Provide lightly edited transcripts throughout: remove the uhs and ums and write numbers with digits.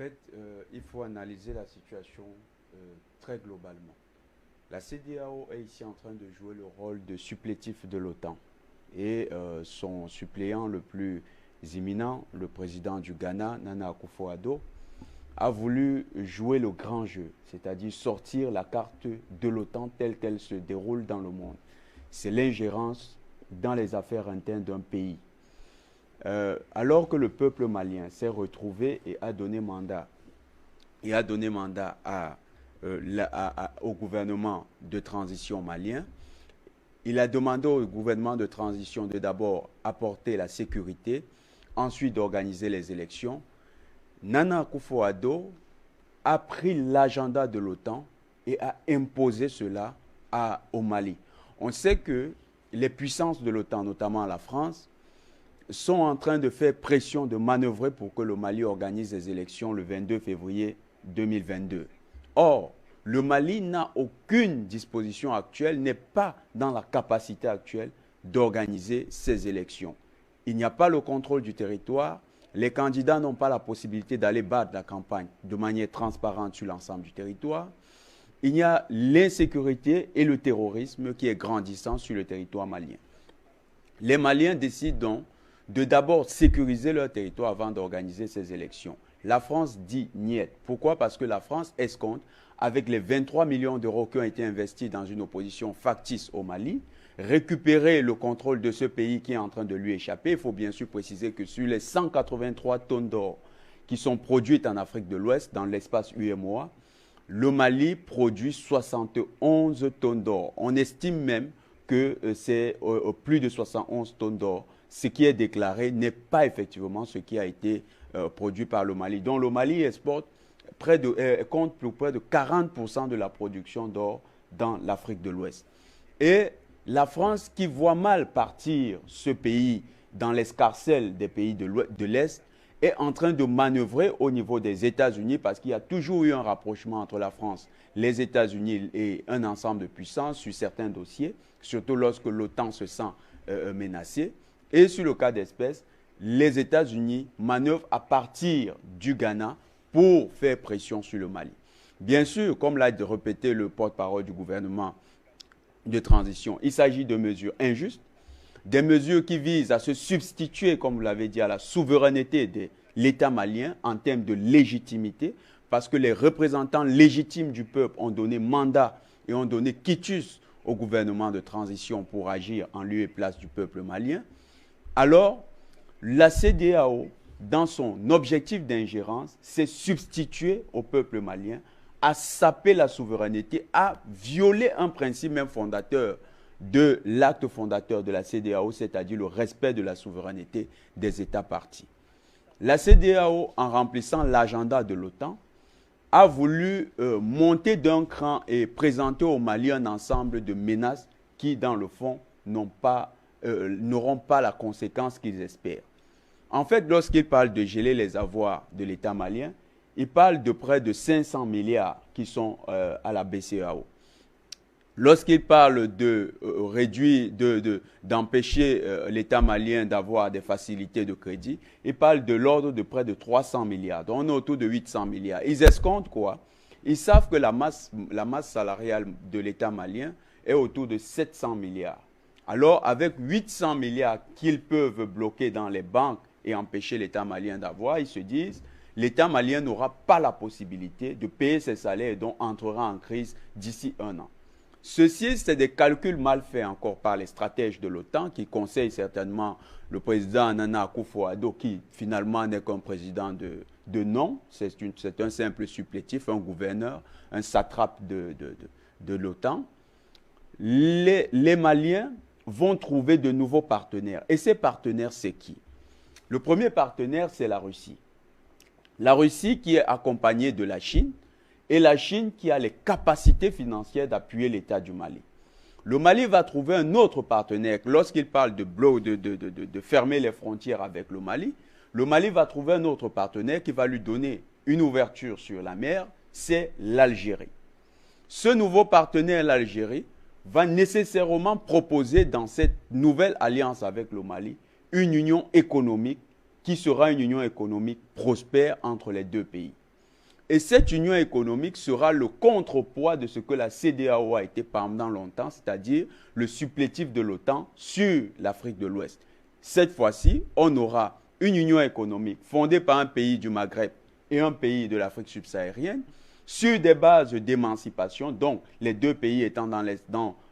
fait, il faut analyser la situation très globalement. La CEDEAO est ici en train de jouer le rôle de supplétif de l'OTAN. Et son suppléant le plus imminent, le président du Ghana, Nana Akufo-Addo, a voulu jouer le grand jeu, c'est-à-dire sortir la carte de l'OTAN telle qu'elle se déroule dans le monde. C'est l'ingérence dans les affaires internes d'un pays. Alors que le peuple malien s'est retrouvé et a donné mandat, au gouvernement de transition malien, il a demandé au gouvernement de transition de d'abord apporter la sécurité, ensuite d'organiser les élections. Nana Akufo-Addo a pris l'agenda de l'OTAN et a imposé cela au Mali. On sait que les puissances de l'OTAN, notamment la France, sont en train de faire pression, de manœuvrer pour que le Mali organise les élections le 22 février 2022. Or, le Mali n'a aucune disposition actuelle, n'est pas dans la capacité actuelle d'organiser ces élections. Il n'y a pas le contrôle du territoire. Les candidats n'ont pas la possibilité d'aller battre la campagne de manière transparente sur l'ensemble du territoire. Il y a l'insécurité et le terrorisme qui est grandissant sur le territoire malien. Les Maliens décident donc de d'abord sécuriser leur territoire avant d'organiser ces élections. La France dit niet. Pourquoi? Parce que la France escompte, avec les 23 millions d'euros qui ont été investis dans une opposition factice au Mali, récupérer le contrôle de ce pays qui est en train de lui échapper. Il faut bien sûr préciser que sur les 183 tonnes d'or qui sont produites en Afrique de l'Ouest, dans l'espace UEMOA, le Mali produit 71 tonnes d'or. On estime même que c'est plus de 71 tonnes d'or. Ce qui est déclaré n'est pas effectivement ce qui a été produit par le Mali. Donc le Mali exporte compte pour près de 40% de la production d'or dans l'Afrique de l'Ouest. Et la France, qui voit mal partir ce pays dans l'escarcelle des pays de l'Est, est en train de manœuvrer au niveau des États-Unis parce qu'il y a toujours eu un rapprochement entre la France, les États-Unis et un ensemble de puissances sur certains dossiers, surtout lorsque l'OTAN se sent menacée. Et sur le cas d'espèce, les États-Unis manœuvrent à partir du Ghana pour faire pression sur le Mali. Bien sûr, comme l'a répété le porte-parole du gouvernement de transition, il s'agit de mesures injustes, des mesures qui visent à se substituer, comme vous l'avez dit, à la souveraineté de l'État malien en termes de légitimité, parce que les représentants légitimes du peuple ont donné mandat et ont donné quitus au gouvernement de transition pour agir en lieu et place du peuple malien. Alors, la CEDEAO, dans son objectif d'ingérence, s'est substituée au peuple malien, a sapé la souveraineté, a violé un principe même fondateur de l'acte fondateur de la CEDEAO, c'est-à-dire le respect de la souveraineté des États parties. La CEDEAO, en remplissant l'agenda de l'OTAN, a voulu monter d'un cran et présenter au Mali un ensemble de menaces qui, dans le fond, n'auront pas la conséquence qu'ils espèrent. En fait, lorsqu'il parle de geler les avoirs de l'État malien, il parle de près de 500 milliards qui sont à la BCEAO. Lorsqu'il parle de réduire, d'empêcher l'État malien d'avoir des facilités de crédit, il parle de l'ordre de près de 300 milliards. Donc on est autour de 800 milliards. Ils escomptent quoi? Ils savent que la masse salariale de l'État malien est autour de 700 milliards. Alors, avec 800 milliards qu'ils peuvent bloquer dans les banques et empêcher l'État malien d'avoir, ils se disent l'État malien n'aura pas la possibilité de payer ses salaires et donc entrera en crise d'ici un an. Ceci, c'est des calculs mal faits encore par les stratèges de l'OTAN qui conseillent certainement le président Nana Akufo-Addo qui finalement n'est qu'un président de nom, c'est un simple supplétif, un gouverneur, un satrape de l'OTAN. Les Maliens vont trouver de nouveaux partenaires. Et ces partenaires, c'est qui? Le premier partenaire, c'est la Russie. La Russie qui est accompagnée de la Chine et la Chine qui a les capacités financières d'appuyer l'État du Mali. Le Mali va trouver un autre partenaire. Lorsqu'il parle de fermer les frontières avec le Mali va trouver un autre partenaire qui va lui donner une ouverture sur la mer, c'est l'Algérie. Ce nouveau partenaire, l'Algérie, va nécessairement proposer dans cette nouvelle alliance avec le Mali une union économique qui sera une union économique prospère entre les deux pays. Et cette union économique sera le contrepoids de ce que la CEDEAO a été pendant longtemps, c'est-à-dire le supplétif de l'OTAN sur l'Afrique de l'Ouest. Cette fois-ci, on aura une union économique fondée par un pays du Maghreb et un pays de l'Afrique subsaharienne sur des bases d'émancipation, donc les deux pays étant dans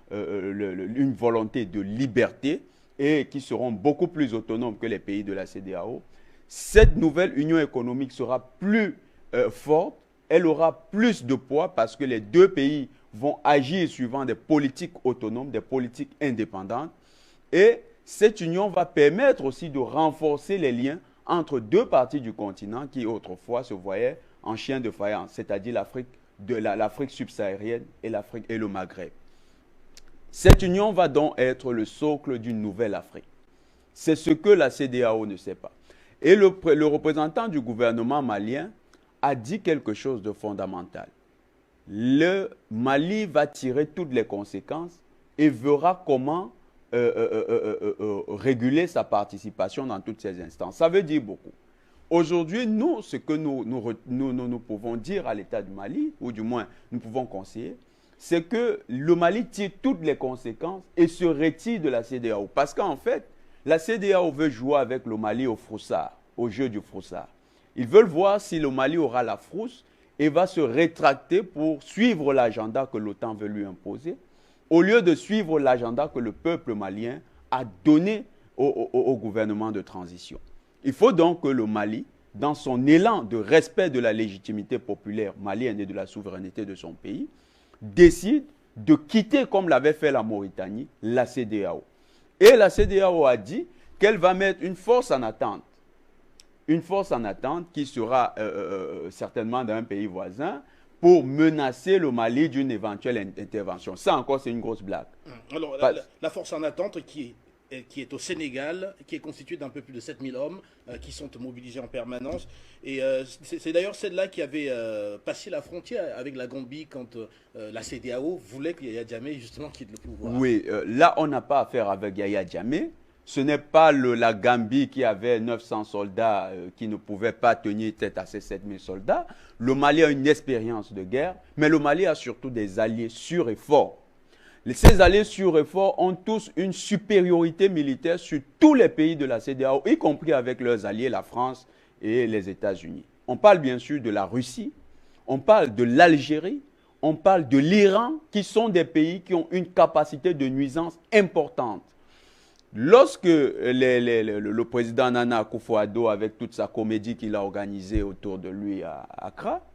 une volonté de liberté et qui seront beaucoup plus autonomes que les pays de la CEDEAO. Cette nouvelle union économique sera plus forte, elle aura plus de poids parce que les deux pays vont agir suivant des politiques autonomes, des politiques indépendantes. Et cette union va permettre aussi de renforcer les liens entre deux parties du continent qui autrefois se voyaient en chien de faïence, c'est-à-dire l'Afrique subsaharienne et le Maghreb. Cette union va donc être le socle d'une nouvelle Afrique. C'est ce que la CEDEAO ne sait pas. Et le représentant du gouvernement malien a dit quelque chose de fondamental. Le Mali va tirer toutes les conséquences et verra comment réguler sa participation dans toutes ces instances. Ça veut dire beaucoup. Aujourd'hui, nous, ce que nous pouvons dire à l'État du Mali, ou du moins nous pouvons conseiller, c'est que le Mali tire toutes les conséquences et se retire de la CEDEAO. Parce qu'en fait, la CEDEAO veut jouer avec le Mali au froussard, au jeu du froussard. Ils veulent voir si le Mali aura la frousse et va se rétracter pour suivre l'agenda que l'OTAN veut lui imposer, au lieu de suivre l'agenda que le peuple malien a donné au gouvernement de transition. Il faut donc que le Mali, dans son élan de respect de la légitimité populaire malienne et de la souveraineté de son pays, décide de quitter, comme l'avait fait la Mauritanie, la CEDEAO. Et la CEDEAO a dit qu'elle va mettre une force en attente qui sera certainement d'un pays voisin pour menacer le Mali d'une éventuelle intervention. Ça encore, c'est une grosse blague. Alors, la force en attente qui est au Sénégal, qui est constituée d'un peu plus de 7000 hommes qui sont mobilisés en permanence. Et c'est d'ailleurs celle-là qui avait passé la frontière avec la Gambie quand la CEDEAO voulait que Yaya Jammeh justement quitte le pouvoir. Oui, là on n'a pas affaire avec Yaya Jammeh. Ce n'est pas la Gambie qui avait 900 soldats qui ne pouvaient pas tenir tête à ces 7000 soldats. Le Mali a une expérience de guerre, mais le Mali a surtout des alliés sûrs et forts. Ces alliés sûrs et forts ont tous une supériorité militaire sur tous les pays de la CEDEAO, y compris avec leurs alliés, la France et les États-Unis. On parle bien sûr de la Russie, on parle de l'Algérie, on parle de l'Iran, qui sont des pays qui ont une capacité de nuisance importante. Lorsque le président Nana Akufo-Addo, avec toute sa comédie qu'il a organisée autour de lui à Accra,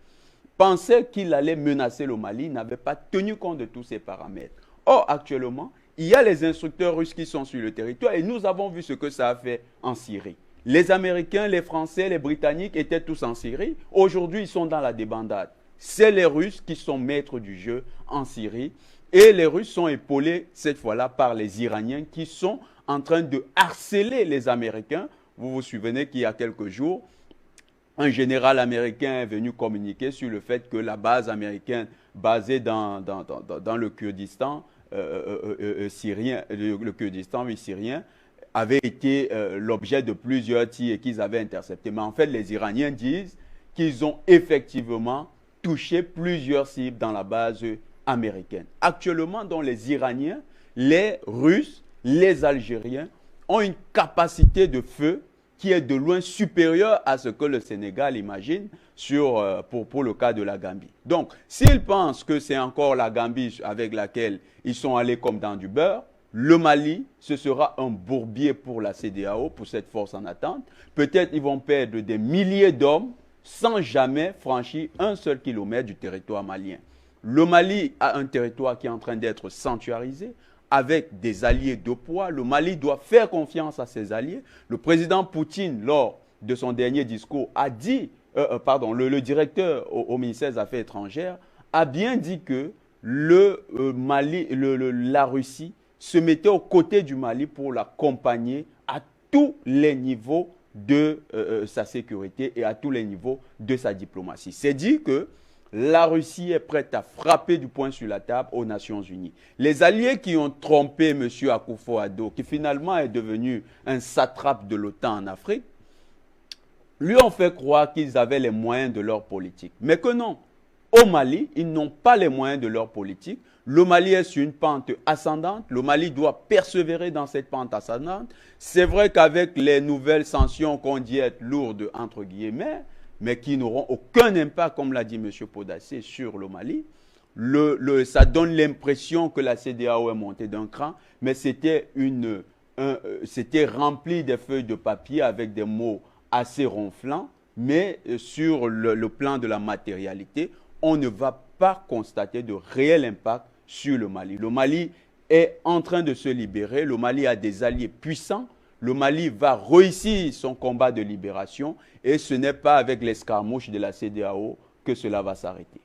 pensait qu'il allait menacer le Mali, n'avait pas tenu compte de tous ces paramètres. Or, actuellement, il y a les instructeurs russes qui sont sur le territoire et nous avons vu ce que ça a fait en Syrie. Les Américains, les Français, les Britanniques étaient tous en Syrie. Aujourd'hui, ils sont dans la débandade. C'est les Russes qui sont maîtres du jeu en Syrie. Et les Russes sont épaulés, cette fois-là, par les Iraniens qui sont en train de harceler les Américains. Vous vous souvenez qu'il y a quelques jours, un général américain est venu communiquer sur le fait que la base américaine basée dans le Kurdistan syrien, le Kurdistan syrien, avait été l'objet de plusieurs tirs et qu'ils avaient intercepté. Mais en fait, les Iraniens disent qu'ils ont effectivement touché plusieurs cibles dans la base américaine. Actuellement, dans les Iraniens, les Russes, les Algériens ont une capacité de feu qui est de loin supérieure à ce que le Sénégal imagine pour le cas de la Gambie. Donc, s'ils pensent que c'est encore la Gambie avec laquelle ils sont allés comme dans du beurre, le Mali, ce sera un bourbier pour la CEDEAO, pour cette force en attente. Peut-être ils vont perdre des milliers d'hommes sans jamais franchir un seul kilomètre du territoire malien. Le Mali a un territoire qui est en train d'être sanctuarisé, avec des alliés de poids. Le Mali doit faire confiance à ses alliés. Le président Poutine, lors de son dernier discours, a dit, le directeur au ministère des Affaires étrangères, a bien dit que la Russie se mettait aux côtés du Mali pour l'accompagner à tous les niveaux de sa sécurité et à tous les niveaux de sa diplomatie. C'est dit que la Russie est prête à frapper du poing sur la table aux Nations Unies. Les alliés qui ont trompé M. Akufo-Addo, qui finalement est devenu un satrape de l'OTAN en Afrique, lui ont fait croire qu'ils avaient les moyens de leur politique. Mais que non. Au Mali, ils n'ont pas les moyens de leur politique. Le Mali est sur une pente ascendante. Le Mali doit persévérer dans cette pente ascendante. C'est vrai qu'avec les nouvelles sanctions qu'on dit être lourdes, entre guillemets, mais qui n'auront aucun impact, comme l'a dit M. Podassé, sur le Mali, ça donne l'impression que la CEDEAO est montée d'un cran, mais c'était rempli de feuilles de papier avec des mots assez ronflants, mais sur le plan de la matérialité, on ne va pas constater de réel impact sur le Mali. Le Mali est en train de se libérer, le Mali a des alliés puissants, le Mali va réussir son combat de libération et ce n'est pas avec l'escarmouche de la CEDEAO que cela va s'arrêter.